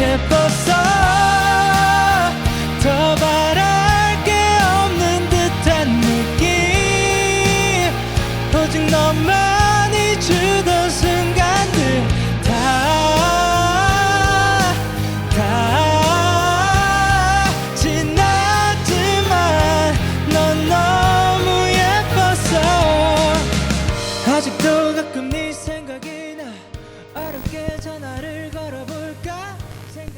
예뻤어. 더 바랄 게 없는 듯한 느낌. 오직 너만이 주던 순간들 다 지났지만 넌 너무 예뻤어. 아직도 가끔 네 생각이 나. 어렵게 전화를 걸어볼까 생각.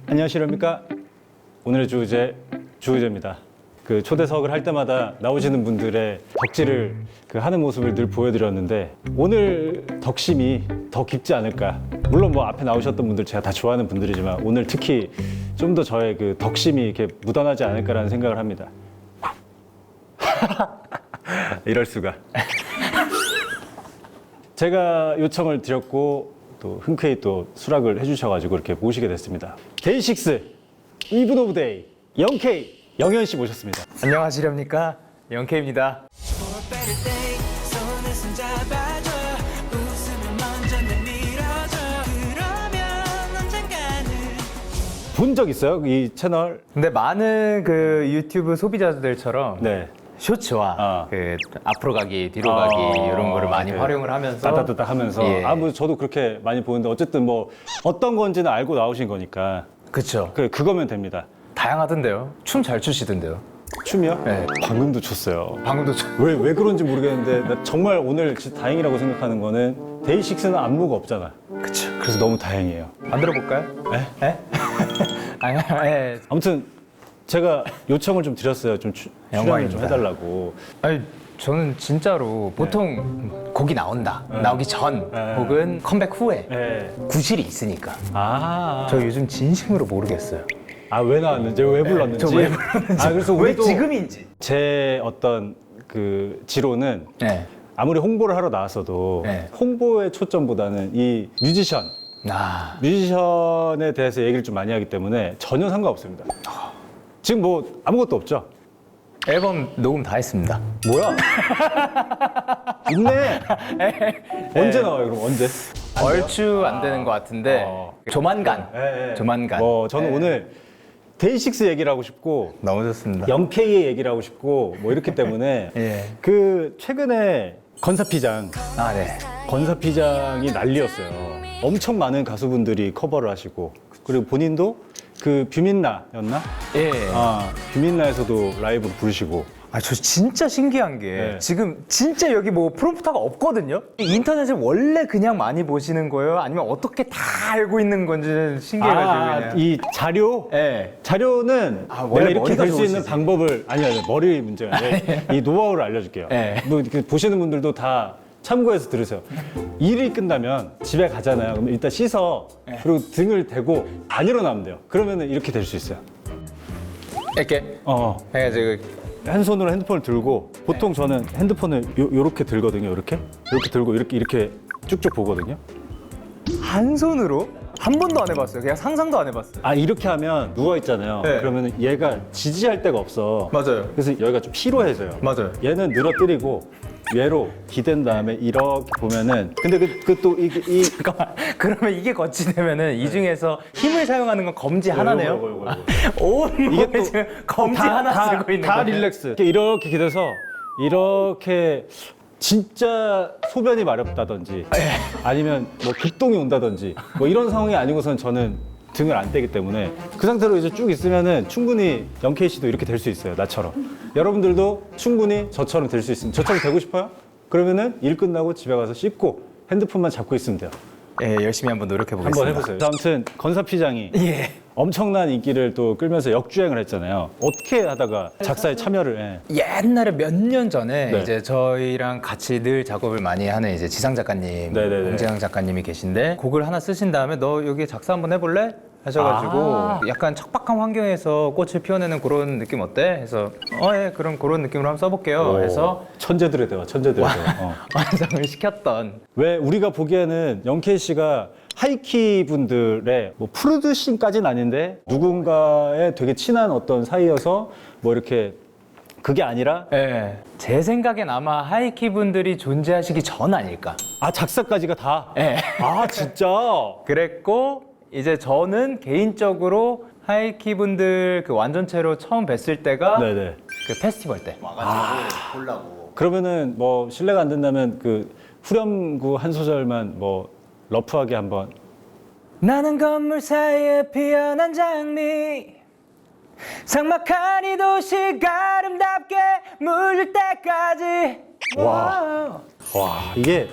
안녕하십니까. 오늘의 주우재입니다. 그 초대석을 할 때마다 나오시는 분들의 덕질을 하는 모습을 늘 보여드렸는데 오늘 덕심이 더 깊지 않을까. 물론 뭐 앞에 나오셨던 분들 제가 다 좋아하는 분들이지만 오늘 특히 좀 더 저의 그 덕심이 이렇게 묻어나지 않을까라는 생각을 합니다. 이럴 수가. 제가 요청을 드렸고 또 흔쾌히 또 수락을 해주셔가지고 이렇게 모시게 됐습니다. 데이식스 이븐 오브 데이 영케이 영현 씨 모셨습니다. 안녕하시렵니까? 영케입니다. 본 적 있어요? 이 채널? 근데 많은 그 유튜브 소비자들처럼 네. 쇼츠와 그 앞으로 가기, 뒤로 가기 이런 거를 많이 네. 활용을 하면서 따따따따 하면서 예. 뭐 저도 그렇게 많이 보는데 어쨌든 뭐 어떤 건지는 알고 나오신 거니까 그쵸. 그거면 됩니다. 다양하던데요. 춤 잘 추시던데요. 춤이요? 네. 방금도 췄어요. 방금도 왜 그런지 모르겠는데 나 정말 오늘 진짜 다행이라고 생각하는 거는 데이식스는 안무가 없잖아. 그쵸. 그래서 너무 다행이에요. 만들어 볼까요? 네? 네? 아니, 아무튼 제가 요청을 좀 드렸어요. 좀 출연을 좀 영광입니다. 해달라고. 아니 저는 진짜로 보통 곡이 나온다. 나오기 전 네. 혹은 컴백 후에 네. 구실이 있으니까. 아, 저 요즘 진심으로 모르겠어요. 왜 나왔는지, 왜 불렀는지. 저 왜 불렀는지. 그래서 왜 우리도 지금인지. 제 어떤 그 지로는 네. 아무리 홍보를 하러 나왔어도 네. 홍보의 초점보다는 이 뮤지션에 대해서 얘기를 좀 많이 하기 때문에 전혀 상관없습니다. 지금 뭐 아무것도 없죠? 앨범 녹음 다 했습니다. 뭐야? 있네. 언제 나와요? 그럼 언제? 얼추 안 되는 것 같은데 조만간. 예, 예. 조만간. 뭐 저는 예. 오늘 데이식스 얘기를 하고 싶고 너무 좋습니다. 영케이의 얘기를 하고 싶고 뭐 이렇기 때문에 예. 그 최근에 건사피장 아 네. 건사피장이 난리였어요. 엄청 많은 가수분들이 커버를 하시고 그리고 본인도 그 뷰민나였나? 예. 뷰민나에서도 라이브로 부르시고 저 진짜 신기한 게 네. 지금 진짜 여기 뭐 프롬프터가 없거든요. 인터넷을 원래 그냥 많이 보시는 거예요? 아니면 어떻게 다 알고 있는 건지 신기해가지고 그냥. 이 자료? 예. 자료는 원래 내가 이렇게 머리가 될 수 있는 좋으시지. 방법을 아니요 머리 문제가 아니라 이 노하우를 알려줄게요. 예. 뭐 이렇게 보시는 분들도 다 참고해서 들으세요. 일이 끝나면 집에 가잖아요. 그럼 일단 씻어 그리고 등을 대고 안 일어나면 돼요. 그러면 이렇게 될 수 있어요. 이렇게 해가지고 한 손으로 핸드폰을 들고 보통 저는 핸드폰을 요렇게 들거든요. 이렇게 들고 이렇게 쭉쭉 보거든요. 한 손으로 한 번도 안 해봤어요. 그냥 상상도 안 해봤어요. 이렇게 하면 누워 있잖아요. 네. 그러면 얘가 지지할 데가 없어. 맞아요. 그래서 여기가 좀 피로해져요. 맞아요. 얘는 늘어뜨리고 얘로 기댄 다음에 이렇게 보면은 근데 또 이 잠깐만. 그러면 이게 거치되면은 이 중에서 힘을 사용하는 건 검지 하나네요. 이거. 온 이게 몸에 또 지금 검지 하나 쓰고 있는 다 거예요. 릴렉스. 이렇게 기대서 이렇게 진짜 소변이 마렵다든지 아니면 뭐 급동이 온다든지 뭐 이런 상황이 아니고선 저는 등을 안 떼기 때문에 그 상태로 이제 쭉 있으면은 충분히 영케이 씨도 이렇게 될 수 있어요. 나처럼. 여러분들도 충분히 저처럼 될 수 있습니다. 저처럼 되고 싶어요? 그러면은 일 끝나고 집에 가서 씻고 핸드폰만 잡고 있으면 돼요. 예, 열심히 한번 노력해 보겠습니다. 한번 해보세요. 아무튼 건사피장이 예. 엄청난 인기를 또 끌면서 역주행을 했잖아요. 어떻게 하다가 작사에 참여를 옛날에 몇 년 전에 네. 이제 저희랑 같이 늘 작업을 많이 하는 이제 지상 작가님, 네네네. 홍재영 작가님이 계신데 곡을 하나 쓰신 다음에 너 여기 작사 한번 해볼래? 하셔가지고 약간 척박한 환경에서 꽃을 피워내는 그런 느낌 어때? 해서 예, 그럼 그런 느낌으로 한번 써볼게요. 해서 천재들의 대화, 천재들의 대화. 완성을 시켰던. 왜 우리가 보기에는 영케이 씨가 하이키 분들의 뭐 프로듀싱까지는 아닌데 누군가의 되게 친한 어떤 사이여서 뭐 이렇게 그게 아니라 예. 제 생각엔 아마 하이키 분들이 존재하시기 전 아닐까. 작사까지가 다. 예. 진짜. 그랬고 이제 저는 개인적으로 하이키 분들 그 완전체로 처음 뵀을 때가 네네. 그 페스티벌 때. 그러면은 뭐 실례가 안 된다면 그 후렴구 한 소절만 뭐 러프하게 한번. 나는 건물 사이에 피어난 장미 삭막한 이 도시가 아름답게 물들 때까지. 와 이게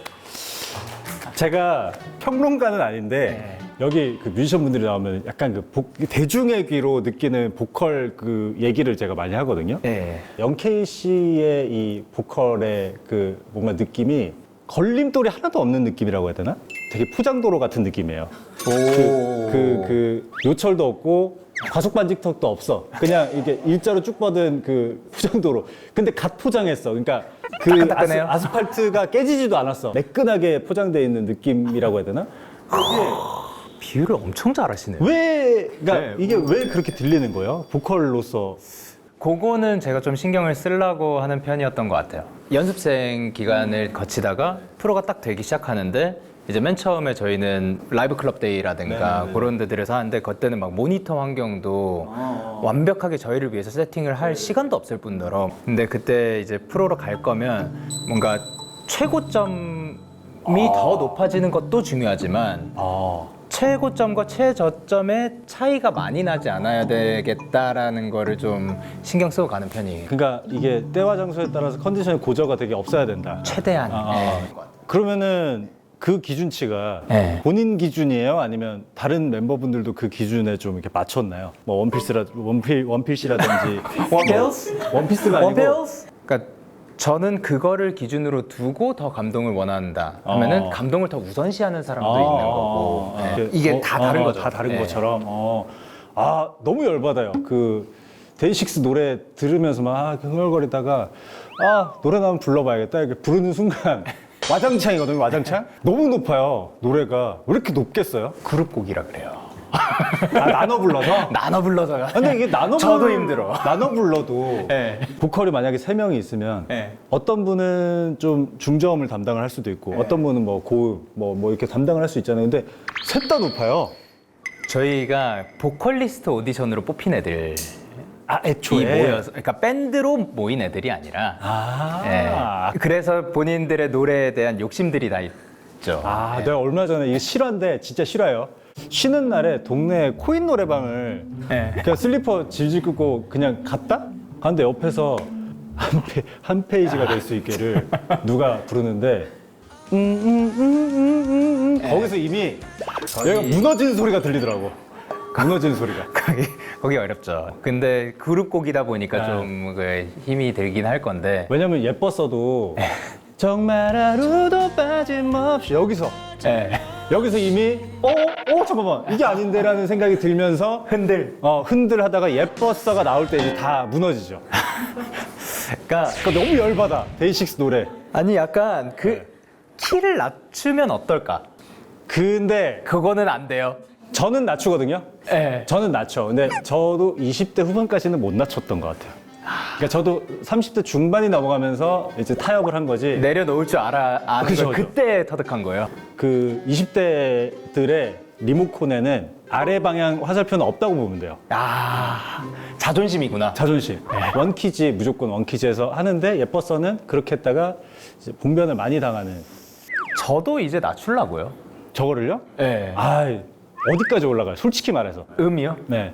제가 평론가는 아닌데 여기 그 뮤지션 분들이 나오면 약간 그 대중의 귀로 느끼는 보컬 그 얘기를 제가 많이 하거든요. 네. 영케이 씨의 이 보컬의 그 뭔가 느낌이 걸림돌이 하나도 없는 느낌이라고 해야 되나? 되게 포장도로 같은 느낌이에요. 그 요철도 없고 과속 반직턱도 없어. 그냥 이게 일자로 쭉 뻗은 그 포장도로. 근데 갓 포장했어. 그러니까 그 따끈따끈해요? 아스팔트가 깨지지도 않았어. 매끈하게 포장되어 있는 느낌이라고 해야 되나? 비유를 엄청 잘하시네요. 그러니까 이게 왜 그렇게 들리는 거예요? 보컬로서. 그거는 제가 좀 신경을 쓰려고 하는 편이었던 것 같아요. 연습생 기간을 거치다가 프로가 딱 되기 시작하는데 이제 맨 처음에 저희는 라이브 클럽 데이라든가 네네네. 그런 데들에서 하는데 그때는 막 모니터 환경도 완벽하게 저희를 위해서 세팅을 할 시간도 없을 뿐더러 근데 그때 이제 프로로 갈 거면 뭔가 최고점이 더 높아지는 것도 중요하지만 최고점과 최저점의 차이가 많이 나지 않아야 되겠다라는 거를 좀 신경 쓰고 가는 편이에요. 그러니까 이게 때와 장소에 따라서 컨디션의 고저가 되게 없어야 된다. 최대한. 네. 그러면은 그 기준치가 네. 본인 기준이에요? 아니면 다른 멤버분들도 그 기준에 좀 이렇게 맞췄나요? 뭐 원필씨라든지 원피스가 아니고 그러니까 저는 그거를 기준으로 두고 더 감동을 원한다 하면은 감동을 더 우선시하는 사람도 있는 거고 네. 이게 다 다른 거죠. 다 다른 네. 것처럼. 너무 열받아요. 그 데이식스 노래 들으면서 막 흥얼거리다가 노래 나오면 불러봐야겠다. 이렇게 부르는 순간 와장창이거든요. 와장창. 너무 높아요. 노래가 왜 이렇게 높겠어요? 그룹곡이라 그래요. 나눠 불러서. 나눠 불러서요. 근데 이게 저도 힘들어. 나눠 불러도 네. 보컬이 만약에 3명이 있으면 네. 어떤 분은 좀 중저음을 담당을 할 수도 있고 어떤 분은 뭐 고음 뭐 이렇게 담당을 할 수 있잖아요. 근데 셋 다 높아요. 저희가 보컬리스트 오디션으로 뽑힌 애들 애초에 모여서 그러니까 밴드로 모인 애들이 아니라 그래서 본인들의 노래에 대한 욕심들이 다 있죠. 내가 얼마 전에 이게 실화인데 진짜 실화예요. 쉬는 날에 동네 코인 노래방을 그냥 슬리퍼 질질 끌고 그냥 갔는데 옆에서 한 페이지가 될 수 있게를 누가 부르는데 거기서 이미 얘가 무너지는 소리가 들리더라고. 무너지는 소리가. 거기 어렵죠. 근데 그룹곡이다 보니까 좀 그 힘이 들긴 할 건데. 왜냐면 예뻤어도 정말 하루도 빠짐없이 여기서 이미 잠깐만 이게 아닌데라는 생각이 들면서 흔들 하다가 예뻤어가 나올 때 이제 다 무너지죠. 그러니까 너무 열받아. 데이식스 노래. 아니 약간 키를 낮추면 어떨까? 근데 그거는 안 돼요. 저는 낮추거든요. 네. 저는 낮춰. 근데 저도 20대 후반까지는 못 낮췄던 것 같아요. 그러니까 저도 30대 중반이 넘어가면서 이제 타협을 한 거지. 내려놓을 줄 아는 그죠, 걸 그죠. 그때 터득한 거예요. 그 20대들의 리모컨에는 아래 방향 화살표는 없다고 보면 돼요. 자존심이구나. 자존심. 원키지 무조건 원키지에서 하는데 예뻤어는 그렇게 했다가 이제 봉변을 많이 당하는. 저도 이제 낮추려고요. 저거를요? 네. 어디까지 올라가요? 솔직히 말해서. 음이요? 네.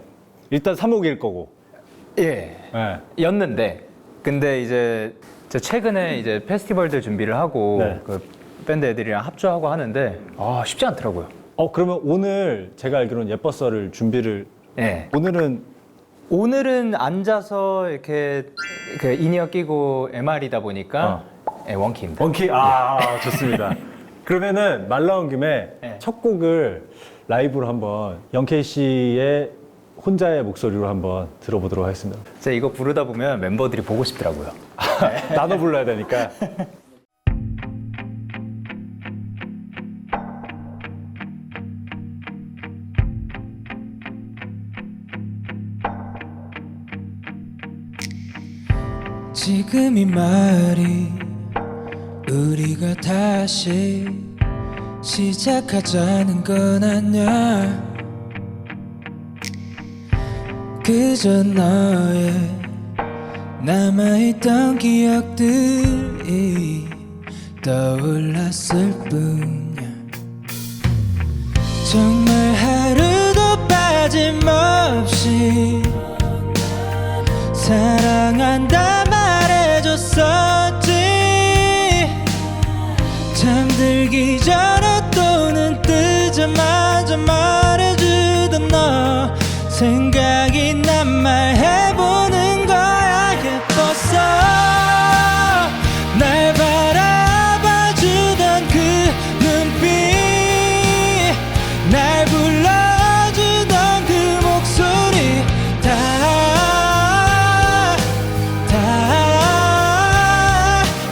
일단 3억일 거고. 예. 네. 였는데 근데 이제 최근에 이제 페스티벌들 준비를 하고 네. 그 밴드 애들이랑 합주하고 하는데 쉽지 않더라고요. 그러면 오늘 제가 알기로는 예뻤어를 준비를. 예. 오늘은 앉아서 이렇게 그 인이어 끼고 MR이다 보니까 원키입니다. 원키. 좋습니다. 그러면은 말 나온 김에 네. 첫 곡을 라이브로 한번 영케이 씨의 혼자의 목소리로 한번 들어보도록 하겠습니다. 제가 이거 부르다 보면 멤버들이 보고 싶더라고요. 나눠 불러야 되니까. 지금 이 말이 우리가 다시 시작하자는 건 아냐. 그저 너의 남아있던 기억들이 떠올랐을 뿐이야. 정말 하루도 빠짐없이 사랑한다 말해줬었지. 잠들기 전에 또 눈 뜨자마자 말해주던 너 생각이 난 말해보는 거야. 예뻤어 날 바라봐주던 그 눈빛, 날 불러주던 그 목소리,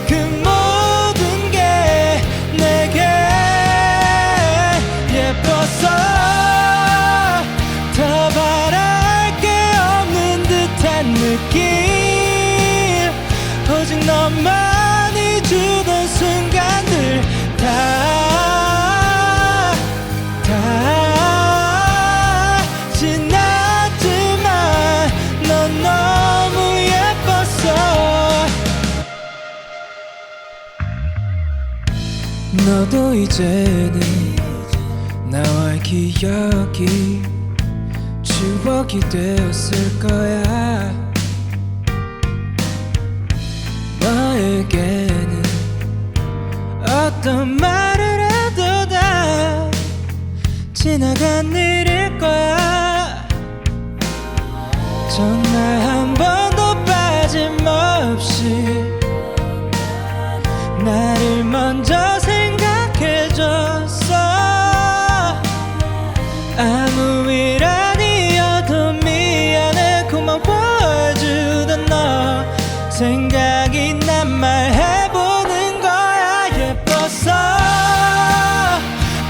그 모든 게 내게 예뻤어. 더 바랄 게 없는 듯한 느낌, 오직 너만이 주던 순간들 다 지났지만 넌 너무 예뻤어. 너도 이제는 나와의 기억이 추억이 되었을 거야. 너에게는 어떤 말을 해도 다 지나간 일일 거야. 정말 한 번도 빠짐없이 나를 먼저 생각해줬어. 아무 일 아니어도 미안해 고마워해주던 너 생각이 난 말해보는 거야. 예뻤어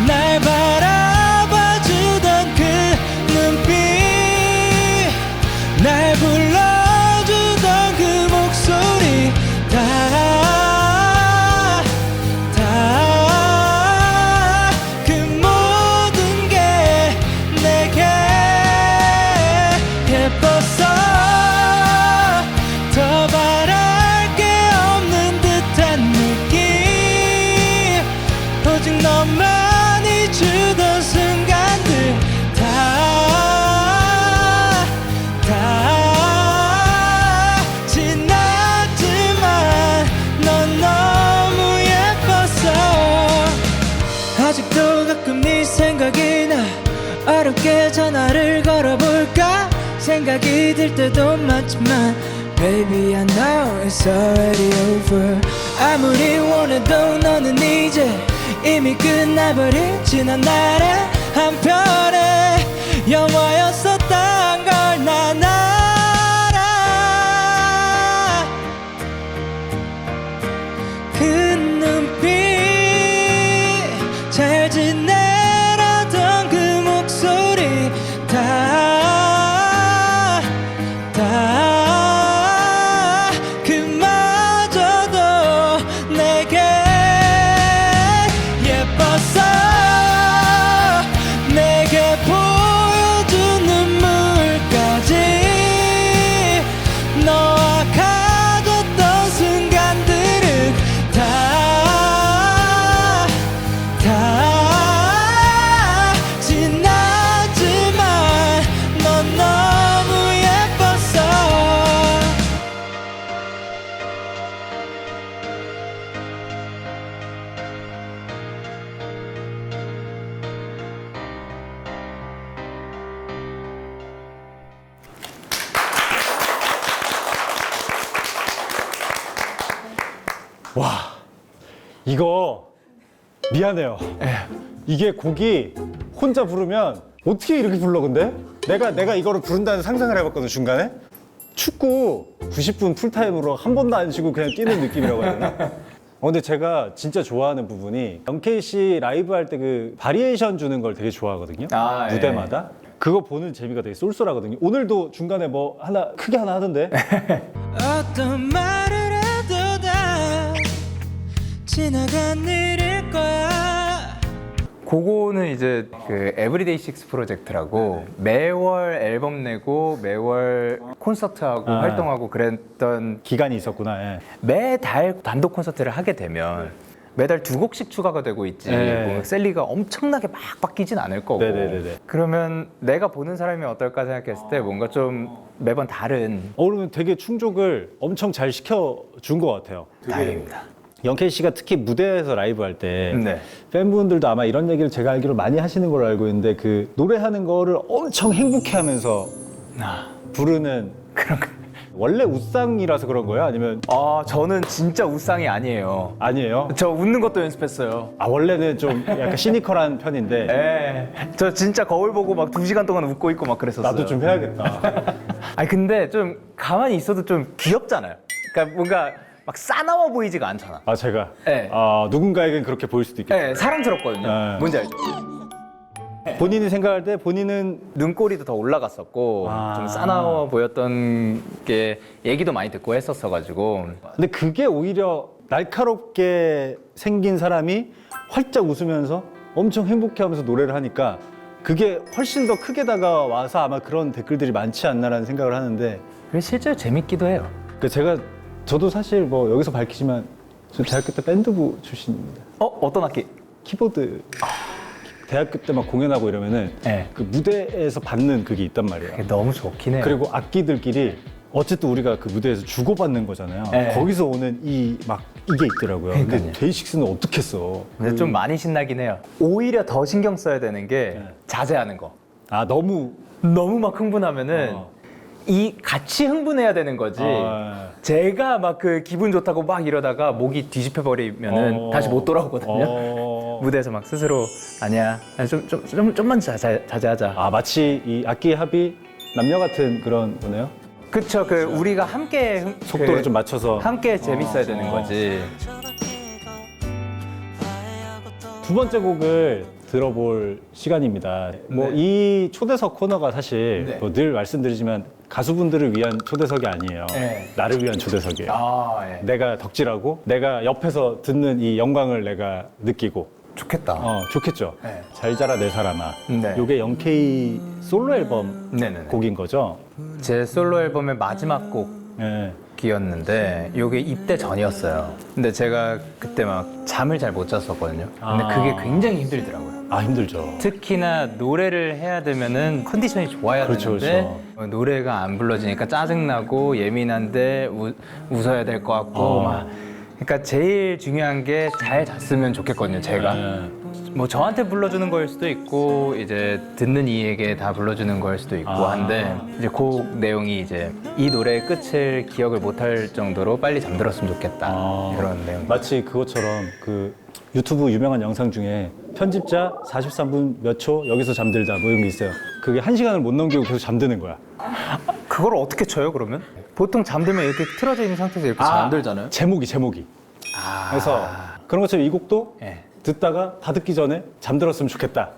날 바라봐주던 그 눈빛, 날 불러주던 그 목소리, 그 모든 게 내게 예뻤어. 더 바랄 게 없는 듯한 느낌, 오직 너만이 주던 순간들 다 지났지만 넌 너무 예뻤어. 아직도 가끔 네 생각이 나. 어렵게 전화를 걸어볼까 생각이 들 때도 많지만 Baby I know it's already over. 아무리 원해도 너는 이제 이미 끝나버린 지난 날의 한편의 영화였었단 걸 난 알아. 그 눈빛, 잘 지내라던 그 목소리, 그마저도 내게 예뻤어. 내게 보여준 눈물까지 너와 가졌던 순간들은 다 지났지만 넌 너무 예뻤어. 이거 미안해요. 이게 곡이 혼자 부르면 어떻게 이렇게 불러 근데? 내가 이거를 부른다는 상상을 해봤거든 중간에. 축구 90분 풀타임으로 한 번도 안 쉬고 그냥 뛰는 느낌이라고 해야 되나? 근데 제가 진짜 좋아하는 부분이 영케이 씨 라이브 할 때 그 바리에이션 주는 걸 되게 좋아하거든요. 아, 예. 무대마다. 그거 보는 재미가 되게 쏠쏠하거든요. 오늘도 중간에 뭐 하나 크게 하나 하던데. 어떤 말을 해도 다 지나간 일일 거야. 그거는 이제 그 에브리데이 식스 프로젝트라고 매월 앨범 내고 매월 콘서트하고 활동하고 그랬던 기간이 있었구나. 예. 매달 단독 콘서트를 하게 되면 매달 2곡씩 추가가 되고 있지 네. 뭐 셀리가 엄청나게 막 바뀌진 않을 거고 네네네네. 그러면 내가 보는 사람이 어떨까 생각했을 때 뭔가 좀 매번 다른 그러면 되게 충족을 엄청 잘 시켜준 것 같아요. 다행입니다. 영케이 씨가 특히 무대에서 라이브 할 때 네. 팬분들도 아마 이런 얘기를 제가 알기로 많이 하시는 걸로 알고 있는데 그 노래하는 거를 엄청 행복해하면서 부르는 그런 거. 원래 웃상이라서 그런 거예요? 아니면 저는 진짜 웃상이 아니에요. 아니에요? 저 웃는 것도 연습했어요. 원래는 좀 약간 시니컬한 편인데 저 진짜 거울 보고 막 2시간 동안 웃고 있고 막 그랬었어요. 나도 좀 해야겠다. 아니 근데 좀 가만히 있어도 좀 귀엽잖아요. 그러니까 뭔가 막 싸나워 보이지가 않잖아. 제가 네. 누군가에겐 그렇게 보일 수도 있겠다. 네, 사랑스럽거든요. 네. 뭔지 알죠? 본인이 생각할 때 본인은 눈꼬리도 더 올라갔었고 좀 싸나워 보였던 게 얘기도 많이 듣고 했었어가지고 근데 그게 오히려 날카롭게 생긴 사람이 활짝 웃으면서 엄청 행복해하면서 노래를 하니까 그게 훨씬 더 크게 다가와서 아마 그런 댓글들이 많지 않나라는 생각을 하는데 그게 실제로 재밌기도 해요. 저도 사실 뭐 여기서 밝히지만 저 대학교 때 밴드부 출신입니다. 어떤 악기? 키보드 대학교 때 막 공연하고 이러면은 네. 그 무대에서 받는 그게 있단 말이에요. 그게 너무 좋긴 해요. 그리고 악기들끼리 어쨌든 우리가 그 무대에서 주고받는 거잖아요. 네. 거기서 오는 이게 있더라고요. 근데 그러니까요. 데이식스는 어떻게 써? 근데 좀 많이 신나긴 해요. 오히려 더 신경 써야 되는 게 자제하는 거. 너무 너무 막 흥분하면은 이 같이 흥분해야 되는 거지. 제가 막 그 기분 좋다고 막 이러다가 목이 뒤집혀 버리면은 다시 못 돌아오거든요. 무대에서 막 스스로 아니야, 좀만 자제하자. 마치 이 악기 합이 남녀 같은 그런 거네요. 그쵸, 우리가 함께 속도를 좀 맞춰서 함께 재밌어야 되는 거지. 두 번째 곡을 들어볼 시간입니다. 뭐 이 초대석 코너가 사실 네. 뭐늘 말씀드리지만 가수분들을 위한 초대석이 아니에요. 네. 나를 위한 초대석이에요. 예. 내가 덕질하고 내가 옆에서 듣는 이 영광을 내가 느끼고 좋겠다. 좋겠죠. 네. 잘 자라 내 사람아. 네. 이게 영케이 솔로 앨범 네네네. 곡인 거죠. 제 솔로 앨범의 마지막 네. 곡이었는데 이게 입대 전이었어요. 근데 제가 그때 막 잠을 잘 못 잤었거든요. 근데 그게 굉장히 힘들더라고요. 힘들죠. 특히나 노래를 해야 되면은 컨디션이 좋아야 그렇죠, 되는데 노래가 안 불러지니까 짜증나고 예민한데 웃어야 될 것 같고 막 그러니까 제일 중요한 게 잘 잤으면 좋겠거든요, 제가. 뭐 저한테 불러주는 거일 수도 있고 이제 듣는 이에게 다 불러주는 거일 수도 있고 한데 이제 곡 내용이 이제 이 노래의 끝을 기억을 못할 정도로 빨리 잠들었으면 좋겠다 그런 내용. 마치 그것처럼 그 유튜브 유명한 영상 중에 편집자 43분 몇 초 여기서 잠들자 뭐 이런 게 있어요. 그게 1시간을 못 넘기고 계속 잠드는 거야. 그걸 어떻게 쳐요 그러면? 보통 잠들면 이렇게 틀어져 있는 상태에서 이렇게 잠들잖아요. 제목이. 그래서 그런 것처럼 이 곡도 예. 듣다가 다 듣기 전에 잠들었으면 좋겠다.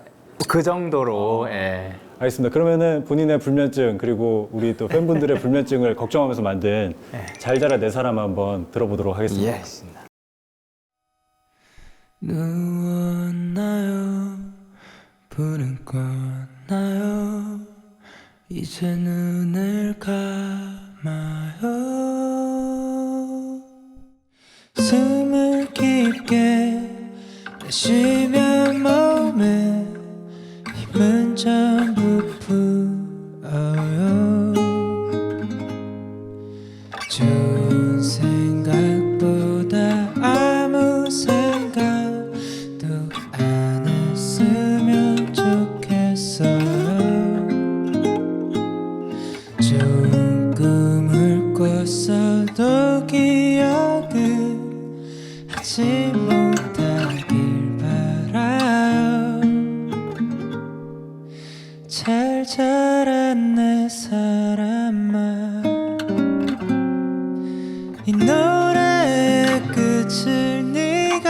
그 정도로 예. 알겠습니다. 그러면은 본인의 불면증 그리고 우리 또 팬분들의 불면증을 걱정하면서 만든 잘 자라 내 사람 한번 들어보도록 하겠습니다. 예. 누웠나요? 불은 껐나요? 이제 눈을 감아요. 숨을 깊게 내쉬면 몸에 힘은 전부 풀어요. 좋은 생각보다 아무 생각도 안 했으면 좋겠어요. 좋은 꿈을 꿨어도 기억을 하지 못하길 바라요. 잘 자란 내 사람아, 이 노래의 끝을 네가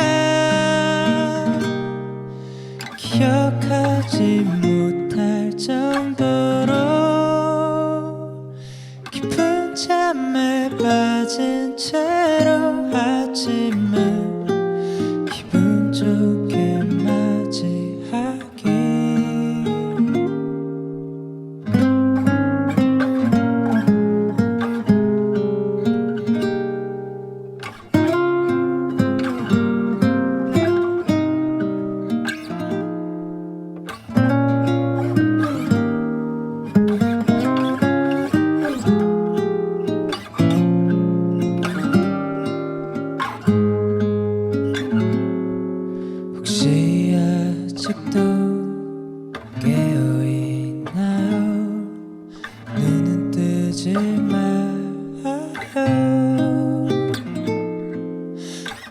기억하지 못할 정도로 깊은 잠에 빠진 채로 하지만 기분 좋게 맞이하자.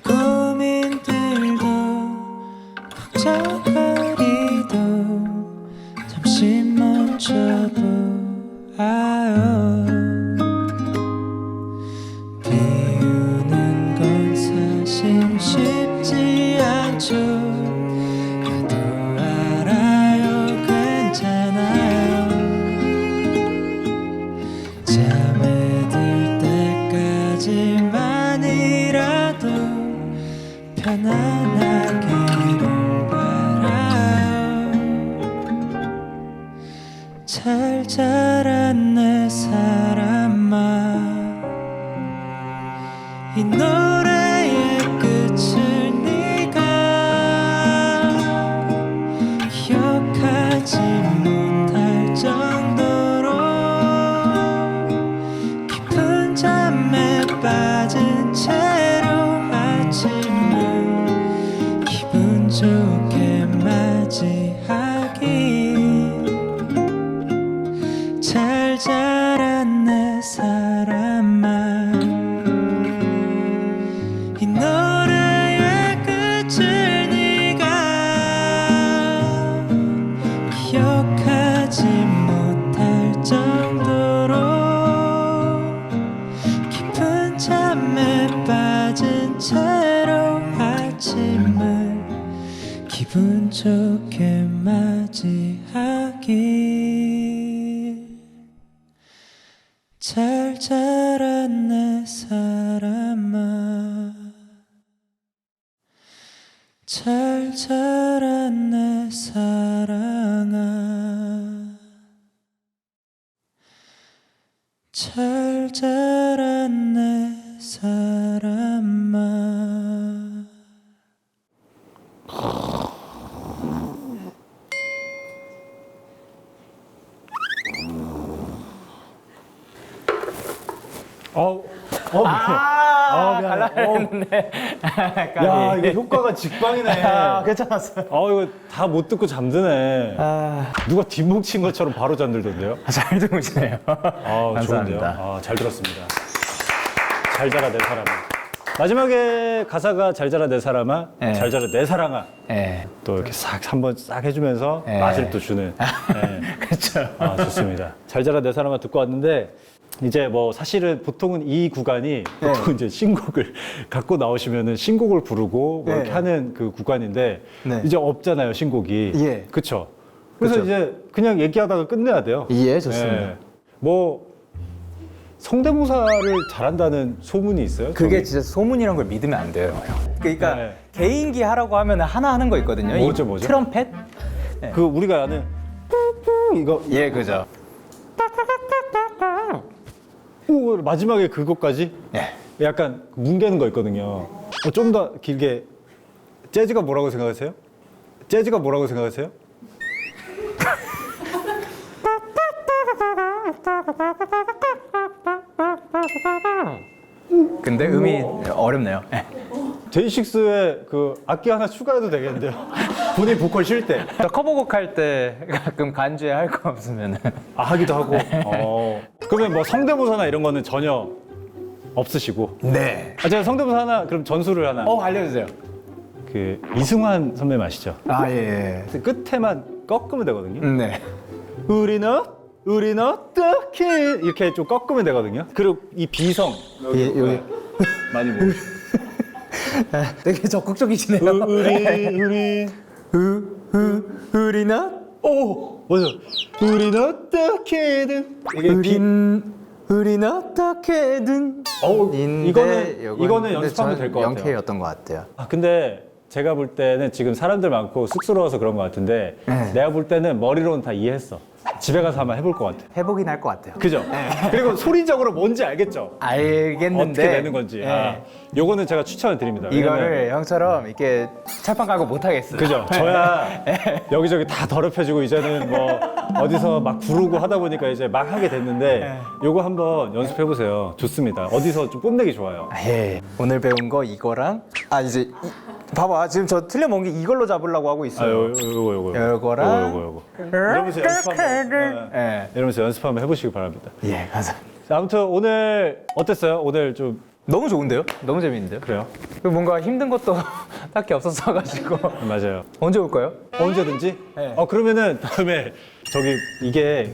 고민들도 걱정거리도 잠시 멈춰보아요. 비우는 건 사실 쉽지 않죠. 나도 알아요. 괜찮아요. 잠에 들 때까지만이라도 편안하기를 바라요. 잘 자란 내 사람아, 이 노래의 끝을 네가 기억하지 못할 정도로 깊은 잠에 빠진 채로 아침을 기분 좋게 맞이하기. 잘 자란 내 사람아, 이 노래의 끝을 네가 기억하지 못할 정도로 깊은 잠에 빠진 채로 아침을 기분 좋게 맞이하기. 잘 자란 내 사람아, 잘 자란 내 사랑아, 잘 자란 내 사람아. 갈라 했는데. 야, 이거 효과가 직방이네. 괜찮았어요. 이거 다 못 듣고 잠드네. 누가 뒷목 친 것처럼 바로 잠들던데요? 잘 들으시네요. 좋은데요? 감사합니다. 잘 들었습니다. 잘 자라 내 사람아. 마지막에 가사가 잘 자라 내 사람아, 네. 잘 자라 내 사랑아. 네. 또 이렇게 싹 한번 싹 해주면서 네. 맛을 또 주는. 네. 그렇죠. 좋습니다. 잘 자라 내 사람아 듣고 왔는데, 이제 뭐 사실은 보통은 이 구간이 보통 이제 신곡을 갖고 나오시면은 신곡을 부르고 뭐 이렇게 하는 그 구간인데 이제 없잖아요, 신곡이. 예. 그쵸? 그래서 그쵸. 이제 그냥 얘기하다가 끝내야 돼요. 예, 좋습니다. 예. 뭐 성대모사를 잘한다는 소문이 있어요? 그게 저기? 진짜 소문이란 걸 믿으면 안 돼요. 그러니까 네. 개인기 하라고 하면 하나 하는 거 있거든요. 뭐죠, 이 뭐죠? 트럼펫? 그 우리가 아는 이거 예, 그죠. 마지막에 그것까지 예. 약간 뭉개는 거 있거든요. 좀 더 길게. 재즈가 뭐라고 생각하세요? 재즈가 뭐라고 생각하세요? 근데 음이 어렵네요. 예. 데이식스의 그 악기 하나 추가해도 되겠는데요? 본인 보컬 쉴 때. 저 커버곡 할 때 가끔 간주에 할 거 없으면은 하기도 하고. 그러면 뭐 성대모사나 이런 거는 전혀 없으시고. 네. 제가 성대모사 하나, 그럼 전수를 하나. 알려주세요. 그 이승환 선배님 아시죠? 예. 끝에만 꺾으면 되거든요. 네. 우린 어떻게 이렇게 좀 꺾으면 되거든요. 그리고 이 비성 여기. 많이 모으. 되게 적극적이시네요. 우리나? 맞아. 우린 어떻게든 이게 우린 어떻게든. 이거는 연습하면 될 것 같아요. 영케이였던 것 같아요. 근데 제가 볼 때는 지금 사람들 많고 쑥스러워서 그런 것 같은데 내가 볼 때는 머리로는 다 이해했어. 집에 가서 한번 해볼 것 같아. 해보긴 할 것 같아요. 그죠? 그리고 소리적으로 뭔지 알겠죠? 알겠는데 어떻게 되는 건지. 요거는 제가 추천을 드립니다. 이거를 형처럼 이렇게 철판 깔고 못 하겠어요. 그죠? 저야 여기저기 다 더럽혀지고 이제는 뭐 어디서 막 부르고 하다 보니까 이제 막 하게 됐는데 요거 한번 연습해 보세요. 좋습니다. 어디서 좀 뽐내기 좋아요. 오늘 배운 거 이거랑 이제 봐봐 지금 저 틀려먹은 게 이걸로 잡으려고 하고 있어요. 요거랑 요거. 이러면서 연습 한번 해보시기 바랍니다. 감사합니다. 아무튼 오늘 어땠어요? 오늘 좀 너무 좋은데요? 너무 재밌는데요? 그래요? 뭔가 힘든 것도 딱히 없었어가지고 맞아요. 언제 올까요? 언제든지? 네. 그러면은 다음에 저기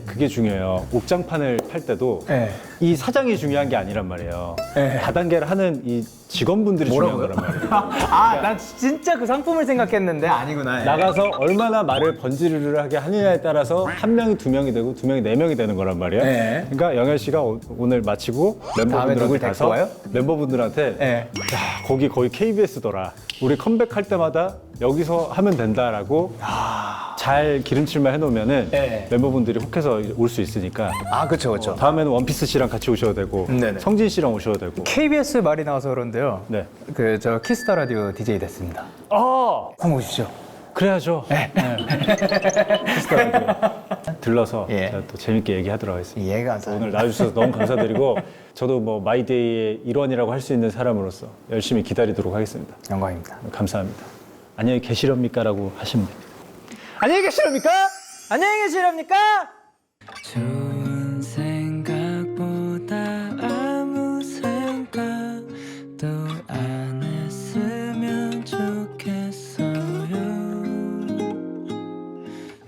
그게 중요해요. 옥장판을 팔 때도 네. 이 사장이 중요한 게 아니란 말이에요. 네. 다단계를 하는 이 직원분들이 중요한 거란 말이에요. 난 진짜 그 상품을 생각했는데 아니구나. 나가서 얼마나 말을 번지르르하게 하느냐에 따라서 한 명이 두 명이 되고 두 명이 네 명이 되는 거란 말이에요. 네. 그러니까 영현 씨가 오늘 마치고 다음에 멤버분들한테 누굴 가서 데리고 와요? 멤버분들한테 네. 야, 거기 거의 KBS더라. 우리 컴백할 때마다 여기서 하면 된다라고 잘 기름칠만 해놓으면은 네. 멤버분들이 혹해서 올 수 있으니까 그쵸 그쵸. 다음에는 원피스 씨랑 같이 오셔도 되고 네네. 성진 씨랑 오셔도 되고. KBS 말이 나와서 그런데요. 네. 저 키스터 라디오 DJ 됐습니다. 아 한번 오십시오. 그래야죠. 네. 들러서 예. 제가 또 재밌게 얘기하도록 하겠습니다. 이해가 안 오늘 나와주셔서 너무 감사드리고 저도 뭐 마이데이의 일원이라고 할 수 있는 사람으로서 열심히 기다리도록 하겠습니다. 영광입니다. 감사합니다. 안녕히 계시렵니까라고 하시면 됩니다. 안녕히 계시렵니까? 안녕히 계시렵니까? 좋은 생각보다 아무 생각도 안 했으면 좋겠어요.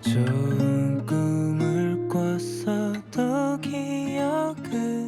좋은 꿈을 꿨어도 기억은